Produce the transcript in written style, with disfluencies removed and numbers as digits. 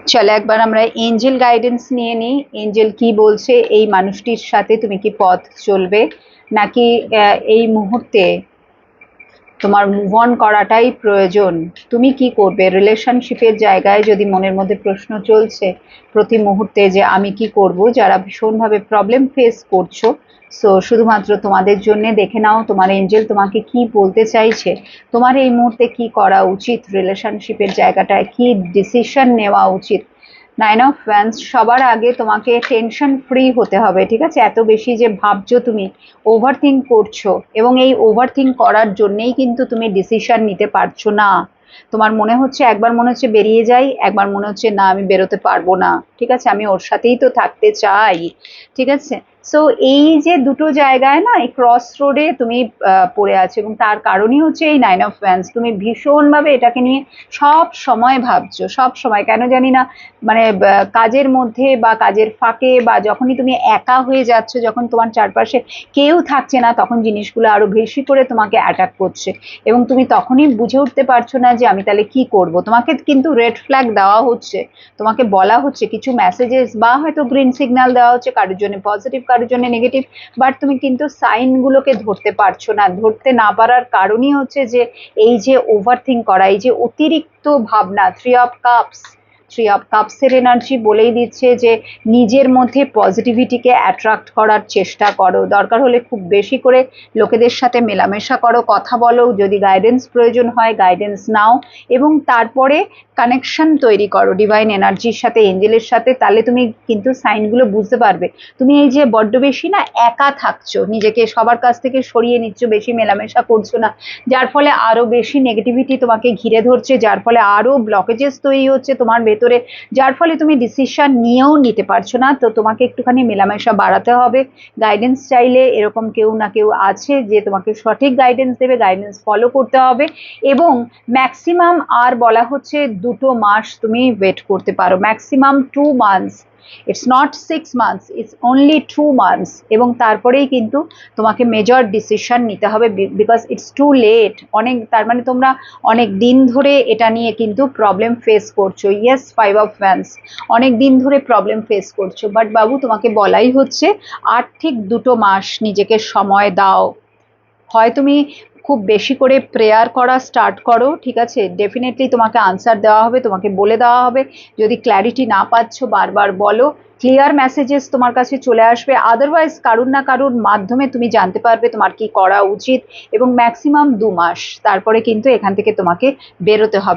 চলো একবার আমরা এঞ্জেল গাইডেন্স নিয়ে নিই। এঞ্জেল কি বলছে, এই মানুষটির সাথে তুমি কি পথ চলবে, নাকি এই মুহূর্তে তোমার মুভ অন করাটাই প্রয়োজন? তুমি কি করবে রিলেশনশিপের জায়গায়? যদি মনের মধ্যে প্রশ্ন চলছে প্রতি মুহূর্তে যে আমি কি করব, যারা ভীষণভাবে প্রবলেম ফেস করছো, সো শুধুমাত্র তোমাদের জন্য দেখে নাও তোমার এঞ্জেল তোমাকে কি বলতে চাইছে। তোমার এই মুহূর্তে কি করা উচিত, রিলেশনশিপের জায়গাটায় কি ডিসিশন নেওয়া উচিত? 9 অফ ওয়ান্স, সবার আগে তোমাকে টেনশন ফ্রি হতে হবে, ঠিক আছে? এত বেশি যে ভাবছো তুমি, ওভার থিঙ্ক করছো, এবং এই ওভার থিঙ্ক করার জন্যেই কিন্তু তুমি ডিসিশন নিতে পারছো না। তোমার মনে হচ্ছে, একবার মনে হচ্ছে বেরিয়ে যাই, একবার মনে হচ্ছে না আমি বেরোতে পারবো না, ঠিক আছে, আমি ওর সাথেই তো থাকতে চাই, ঠিক আছে? সো এই যে দুটো জায়গায় না, এই ক্রস রোডে তুমি পড়ে আছো, এবং তার কারণই হচ্ছে এই 9 অফ ওয়ান্স। তুমি ভীষণভাবে এটাকে নিয়ে সব সময় ভাবছো, সব সময়, কেন জানি না, মানে কাজের মধ্যে বা কাজের ফাঁকে বা যখনই তুমি একা হয়ে যাচ্ছ, যখন তোমার চারপাশে কেউ থাকছে না, তখন জিনিসগুলো আরো বেশি করে তোমাকে অ্যাটাক করছে, এবং তুমি তখনই বুঝে উঠতে পারছো না যে আমি তাহলে কি করব। তোমাকে কিন্তু রেড ফ্ল্যাগ দেওয়া হচ্ছে, তোমাকে বলা হচ্ছে কিছু মেসেজেস, বা হয়তো গ্রিন সিগন্যাল দেওয়া হচ্ছে, কারোর জন্য পজিটিভ কারোর জন্য নেগেটিভ, বাট তুমি কিন্তু সাইনগুলোকে ধরতে পারছো না। ধরতে না পারার কারণই হচ্ছে যে এই যে ওভার থিঙ্ক করা, এই যে অতিরিক্ত ভাবনা। 3 অফ কাপসের এনার্জি বলেই দিচ্ছে যে নিজের মধ্যে পজিটিভিটিকে অ্যাট্রাক্ট করার চেষ্টা করো, দরকার হলে খুব বেশি করে লোকেদের সাথে মেলামেশা করো, কথা বলো, যদি গাইডেন্স প্রয়োজন হয় গাইডেন্স নাও, এবং তারপরে কানেকশন তৈরি করো ডিভাইন এনার্জির সাথে, এঞ্জেলের সাথে। তাহলে তুমি কিন্তু সাইনগুলো বুঝতে পারবে। তুমি এই যে বড্ড বেশি না একা থাকছো, নিজেকে সবার কাছ থেকে সরিয়ে নিচ্ছ, বেশি মেলামেশা করছো না, যার ফলে আরো বেশি নেগেটিভিটি তোমাকে ঘিরে ধরছে, যার ফলে আরো ব্লকেজেস তৈরি হচ্ছে তোমার ভেতরে, যার ফলে তুমি ডিসিশন নিয়েও নিতে পারছো না। তো তোমাকে একটুখানি মেলামেশা বাড়াতে হবে। গাইডেন্স চাইলে এরকম কেউ না কেউ আছে যে তোমাকে সঠিক গাইডেন্স দেবে, গাইডেন্স ফলো করতে হবে। এবং ম্যাক্সিমাম আর বলা হচ্ছে 2 মাস তুমি ওয়েট করতে পারো, maximum 2 months. It's not 6 months, it's only 2 months. এবং তারপরেই কিন্তু তোমাকে মেজর ডিসিশন নিতে হবে, বিকজ ইটস টু লেট। অনেক, তার মানে তোমরা অনেক দিন ধরে এটা নিয়ে কিন্তু প্রবলেম ফেস করছো। ইয়েস, 5 অফ ওয়ান্স, অনেক দিন ধরে প্রবলেম ফেস করছো, বাট বাবু তোমাকে বলাই হচ্ছে আর ঠিক 2 মাস নিজেকে সময় দাও। হয় তুমি খুব বেশি করে প্রেয়ার করা স্টার্ট করো, ঠিক আছে, ডেফিনেটলি তোমাকে আনসার দেওয়া হবে, তোমাকে বলে দেওয়া হবে। যদি ক্ল্যারিটি না পাচ্ছ বারবার বলো, ক্লিয়ার মেসেজেস তোমার কাছে চলে আসবে। আদারওয়াইজ কারুর না কারুর মাধ্যমে তুমি জানতে পারবে তোমার কি করা উচিত, এবং ম্যাক্সিমাম 2 মাস, তারপরে কিন্তু এখান থেকে তোমাকে বেরোতে হবে।